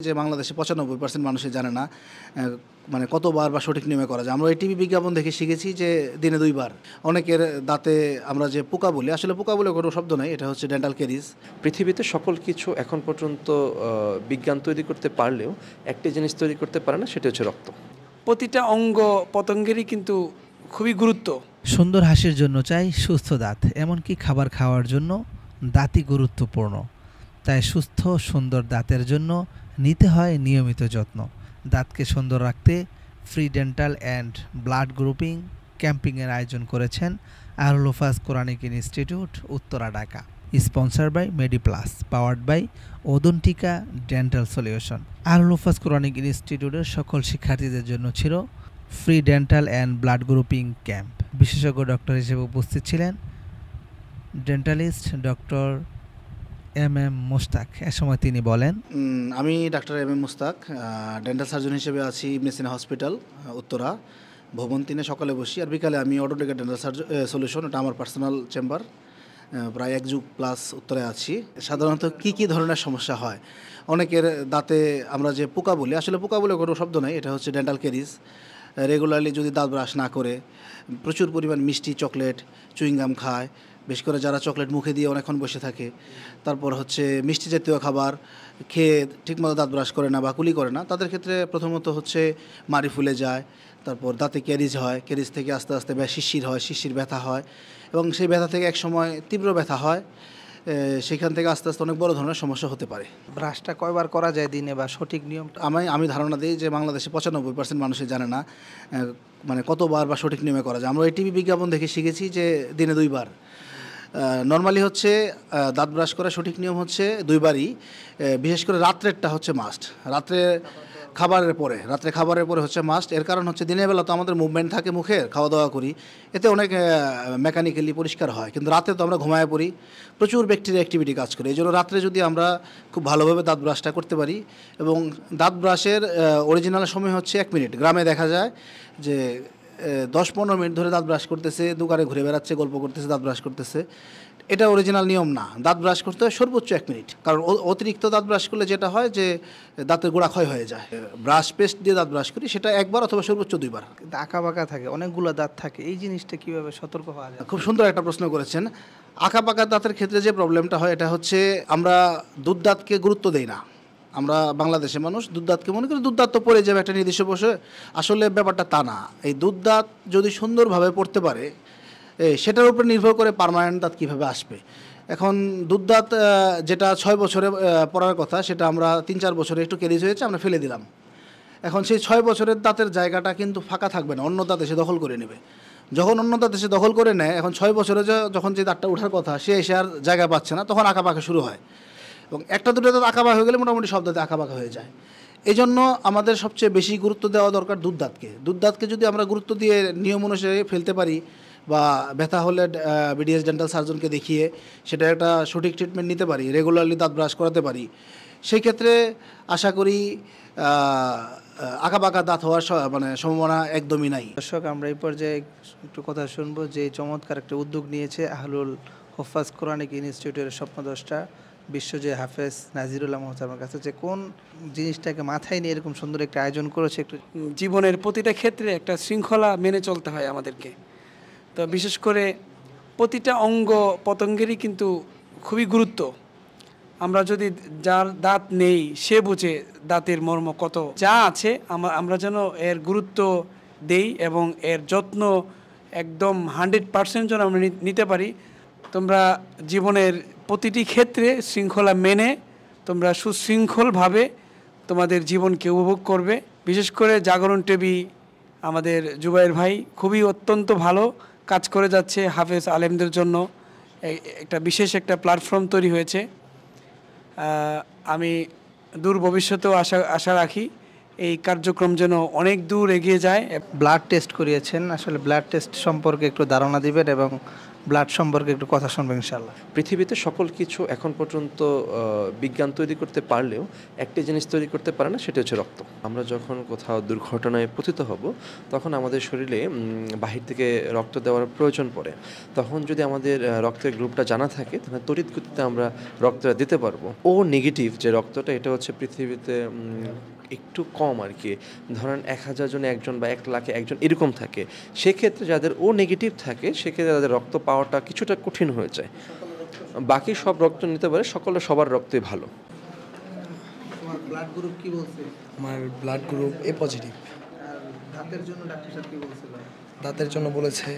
যে বাংলাদেশে ৯৫% মানুষই জানে না মানে কতবার বা সঠিক নিয়মে করা যায়। আমরা এই টিভি বিজ্ঞাপন দেখে শিখেছি যে দিনে ২ বার। অনেকের দাঁতে আমরা যে পোকা বলি, আসলে পোকা বলে কোনো শব্দ নাই, এটা হচ্ছে ডেন্টাল ক্যারিজ। পৃথিবীতে সকল কিছু এখন পর্যন্ত বিজ্ঞান তৈরি করতে পারলেও একটি জিনিস তৈরি করতে পারে না, সেটা হচ্ছে রক্ত। প্রতিটা অঙ্গ পতঙ্গেরই কিন্তু খুবই গুরুত্ব। সুন্দর হাসির জন্য চাই সুস্থ দাঁত, এমনকি খাবার খাওয়ার জন্য দাঁতই গুরুত্বপূর্ণ। তাই সুস্থ সুন্দর দাঁতের জন্য নিতে হয় নিয়মিত যত্ন। দাঁতকে সুন্দর রাখতে free dental and blood grouping ক্যাম্পিংয়ের আয়োজন করেছেন Ahlul Hofaz Quranic Institute, Uttara, Dhaka. Sponsor by Mediplus, powered by Odontica dental solution. Ahlul Hofaz Quranic ইনস্টিটিউটের সকল শিক্ষার্থীদের জন্য ছিল free dental and blood grouping camp. বিশেষজ্ঞ ডক্টর হিসেবে উপস্থিত ছিলেন ডেন্টালিস্ট ডক্টর এম মুস্তাক। এ সময় তিনি বলেন, আমি ডাক্তার এম মুস্তাক, ডেন্টাল সার্জন হিসেবে আছি ইবনে সিনা হসপিটাল, উত্তরা, ভবন ৩-এ। সকালে বসি আর বিকালে আমি অটোটেকা ডেন্টাল সলিউশন, এটা আমার পার্সোনাল চেম্বার, প্রায় 1 যুগ প্লাস উত্তরায় আছি। সাধারণত কি ধরনের সমস্যা হয়? অনেকের দাঁতে আমরা যে পোকা বলি, আসলে পোকা বলে কোনো শব্দ নাই, এটা হচ্ছে ডেন্টাল ক্যারিজ। রেগুলারলি যদি দাঁত ব্রাশ না করে প্রচুর পরিমাণ মিষ্টি, চকলেট, চুইংগাম খায়, বেশ করে যারা চকলেট মুখে দিয়ে অনেকক্ষণ বসে থাকে, তারপর হচ্ছে মিষ্টি জাতীয় খাবার খেয়ে ঠিকমতো দাঁত ব্রাশ করে না বা কুলি করে না, তাদের ক্ষেত্রে প্রথমত হচ্ছে মাড়ি ফুলে যায়, তারপর দাঁতে ক্যারিজ হয়, ক্যারিজ থেকে আস্তে আস্তে শিরশির হয়, শিরশির ব্যথা হয়, এবং সেই ব্যথা থেকে এক সময় তীব্র ব্যথা হয়। সেখান থেকে আস্তে আস্তে অনেক বড় ধরনের সমস্যা হতে পারে। ব্রাশটা কয়বার করা যায় দিনে বা সঠিক নিয়মটা? আমি ধারণা দিই যে বাংলাদেশে ৯৫% মানুষই জানে না মানে কতবার বা সঠিক নিয়মে করা যায়। আমরা এই টিভি বিজ্ঞাপন দেখে শিখেছি যে দিনে 2 বার। নর্মালি হচ্ছে দাঁত ব্রাশ করার সঠিক নিয়ম হচ্ছে 2 বারই, বিশেষ করে রাত্রেরটা হচ্ছে মাস্ট। রাত্রে খাবারের পরে হচ্ছে মাস্ট। এর কারণ হচ্ছে দিনের বেলা তো আমাদের মুভমেন্ট থাকে, মুখের খাওয়া দাওয়া করি, এতে অনেক মেকানিক্যালি পরিষ্কার হয়, কিন্তু রাতে তো আমরা ঘুমায় পড়ি, প্রচুর ব্যাকটেরিয়া অ্যাক্টিভিটি কাজ করে। এই জন্য রাত্রে যদি আমরা খুব ভালোভাবে দাঁত ব্রাশটা করতে পারি, এবং দাঁত ব্রাশের অরিজিনাল সময় হচ্ছে 1 মিনিট। গ্রামে দেখা যায় যে 10-15 মিনিট ধরে দাঁত ব্রাশ করতেছে, দোকানে ঘুরে বেড়াচ্ছে, গল্প করতেছে, দাঁত ব্রাশ করতেছে। এটা অরিজিনাল নিয়ম না। দাঁত ব্রাশ করতে হয় সর্বোচ্চ 1 মিনিট, কারণ অতিরিক্ত দাঁত ব্রাশ করলে যেটা হয় যে দাঁতের গোড়া ক্ষয় হয়ে যায়। ব্রাশ পেস্ট দিয়ে দাঁত ব্রাশ করি, সেটা 1 বার অথবা সর্বোচ্চ 2 বার। কিন্তু আঁকা বাঁকা থাকে, অনেকগুলো দাঁত থাকে, এই জিনিসটা কিভাবে সতর্ক হওয়া যায়? খুব সুন্দর একটা প্রশ্ন করেছেন। আঁকা পাকা দাঁতের ক্ষেত্রে যে প্রবলেমটা হয়, এটা হচ্ছে আমরা দুধ দাঁতকে গুরুত্ব দেই না। আমরা বাংলাদেশের মানুষ দুধ দাঁতকে মনে করি দুধ দাঁত তো পড়ে যাবে একটা নির্দিষ্ট বসে, আসলে ব্যাপারটা তা না। এই দুধ দাঁত যদি সুন্দরভাবে পড়তে পারে, সেটার উপর নির্ভর করে পার্মানেন্ট দাঁত কীভাবে আসবে। এখন দুধ দাঁত যেটা 6 বছরে পড়ার কথা, সেটা আমরা 3-4 বছরে একটু ক্যারিজ হয়েছে, আমরা ফেলে দিলাম। এখন সেই 6 বছরের দাঁতের জায়গাটা কিন্তু ফাঁকা থাকবে না, অন্য দাঁত এসে দখল করে নেবে। যখন অন্য দাঁত এসে দখল করে নেয়, এখন 6 বছরে যখন যে দাঁতটা ওঠার কথা, সে এসে আর জায়গা পাচ্ছে না, তখন আঁকা পাকা শুরু হয়, এবং একটা দুটো দাঁত আঁকা বাঁকা হয়ে গেলে মোটামুটি সব দাঁতে আঁকা বাঁকা হয়ে যায়। এই জন্য আমাদের সবচেয়ে বেশি গুরুত্ব দেওয়া দরকার দুধ দাঁতকে যদি আমরা গুরুত্ব দিয়ে নিয়ম অনুসারে ফেলতে পারি, বা ব্যথা হলে বিডিএস ডেন্টাল সার্জনকে দেখিয়ে সেটা একটা সঠিক ট্রিটমেন্ট নিতে পারি, রেগুলারলি দাঁত ব্রাশ করাতে পারি, সেই ক্ষেত্রে আশা করি আঁকা বাঁকা দাঁত হওয়ার সম্ভাবনা একদমই নাই। দর্শক, আমরা এই পর্যায়ে একটু কথা শুনবো যে চমৎকার একটা উদ্যোগ নিয়েছে আহলুল হোফাজ কোরআনিক ইনস্টিটিউটের স্বপ্নদ্রষ্টা বিশ্বজয় হাফেজ নাজিরুল্লাহ মোহতারমের কাছে, যে কোন জিনিসটাকে মাথায় নিয়ে এরকম সুন্দর একটা আয়োজন করেছে। একটু জীবনের প্রতিটা ক্ষেত্রে একটা শৃঙ্খলা মেনে চলতে হয় আমাদেরকে। তো বিশেষ করে প্রতিটা অঙ্গ পতঙ্গেরই কিন্তু খুবই গুরুত্ব। আমরা যদি যার দাঁত নেই সে বুঝে দাঁতের মর্ম কত, যা আছে আমরা যেন এর গুরুত্ব দেই এবং এর যত্ন একদম 100% যেন আমরা নিতে পারি। তোমরা জীবনের প্রতিটি ক্ষেত্রে শৃঙ্খলা মেনে তোমরা সুশৃঙ্খলভাবে তোমাদের জীবনকে উপভোগ করবে। বিশেষ করে জাগরণ টিভি আমাদের জুবাইর ভাই খুবই অত্যন্ত ভালো কাজ করে যাচ্ছে হাফেজ আলেমদের জন্য। একটা বিশেষ একটা প্ল্যাটফর্ম তৈরি হয়েছে। আমি দূর ভবিষ্যতেও আশা রাখি এই কার্যক্রম যেন অনেক দূর এগিয়ে যায়। ব্লাড টেস্ট করিয়েছেন, আসলে ব্লাড টেস্ট সম্পর্কে একটু ধারণা দিবেন এবং ব্লাড সম্পর্কে একটু কথা শুনবো ইনশাল্লাহ। পৃথিবীতে সকল কিছু এখন পর্যন্ত বিজ্ঞান তৈরি করতে পারলেও একটা জিনিস তৈরি করতে পারে না, সেটা হচ্ছে রক্ত। আমরা যখন কোথাও দুর্ঘটনায় পতিত হব তখন আমাদের শরীরে বাহির থেকে রক্ত দেওয়ার প্রয়োজন পড়ে। তখন যদি আমাদের রক্তের গ্রুপটা জানা থাকে তাহলে তড়িৎ গতিতে আমরা রক্তটা দিতে পারবো। ও নেগেটিভ যে রক্তটা, এটা হচ্ছে পৃথিবীতে একটু কম আর কি। ধরেন 1000 জনে একজন বা 1 লাখে একজন এরকম থাকে। সেক্ষেত্রে যাদের ও নেগেটিভ থাকে সেক্ষেত্রে তাদের রক্ত পাওয়াটা কিছুটা কঠিন হয়ে যায়। বাকি সব রক্ত নিতে পারে, সবার রক্তই ভালো। তোমার ব্লাড গ্রুপ কি বলছে? আমার ব্লাড গ্রুপ এ পজিটিভ। আর দাঁতের জন্য ডাক্তার সাহেব কি বলছিল? দাঁতের জন্য বলেছে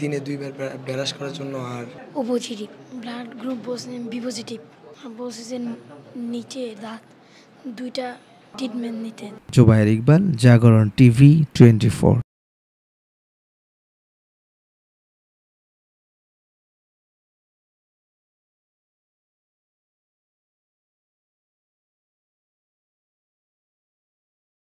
দিনে 2 বার ব্রাশ করার জন্য। আর ও পজিটিভ। ব্লাড গ্রুপ বলছে বি পজিটিভ। বলছে যে নিচে দাঁত 2টা ট্রিটমেন্ট নিতে। জুবায়ের ইকবাল, জাগরণ টিভি 24।